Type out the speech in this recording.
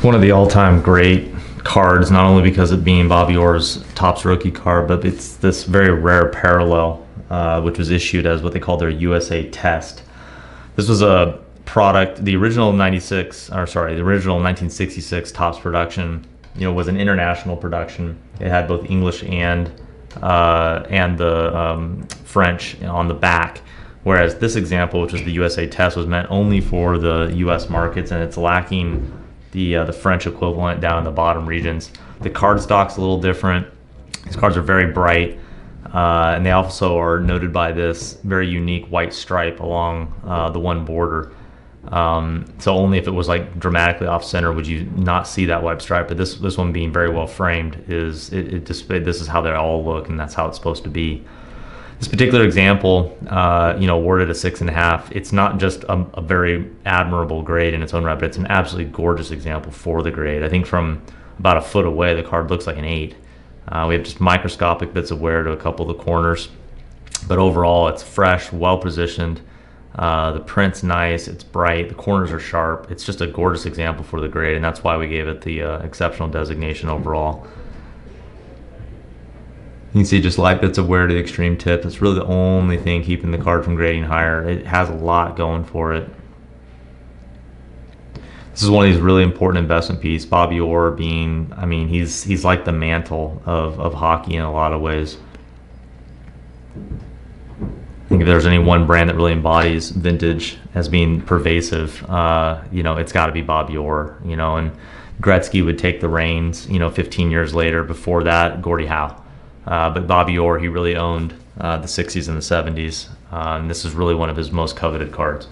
One of the all-time great cards, not only because of being Bobby Orr's Topps rookie card, but it's this very rare parallel, which was issued as what they call their USA test. This was a product, the original 1966 Topps production, was an international production. It had both English and the French on the back. Whereas this example, which was the USA test, was meant only for the U.S. markets, and it's lacking the French equivalent down in the bottom regions. The card stock's a little different. These cards are very bright, and they also are noted by this very unique white stripe along the one border. So only if it was like dramatically off center would you not see that white stripe. But this one being very well framed this is how they all look, and that's how it's supposed to be. This particular example, awarded a 6.5. It's not just a very admirable grade in its own right, but it's an absolutely gorgeous example for the grade. I think from about a foot away, the card looks like an 8. We have just microscopic bits of wear to a couple of the corners, but overall, it's fresh, well positioned. The print's nice, it's bright, the corners are sharp. It's just a gorgeous example for the grade, and that's why we gave it the exceptional designation overall. You can see just light bits of wear to the extreme tip. It's really the only thing keeping the card from grading higher. It has a lot going for it. This is one of these really important investment pieces. Bobby Orr being, he's like the mantle of hockey in a lot of ways. I think if there's any one brand that really embodies vintage as being pervasive, it's got to be Bobby Orr. And Gretzky would take the reins, 15 years later. Before that, Gordie Howe. But Bobby Orr, he really owned the 60s and the 70s, and this is really one of his most coveted cards.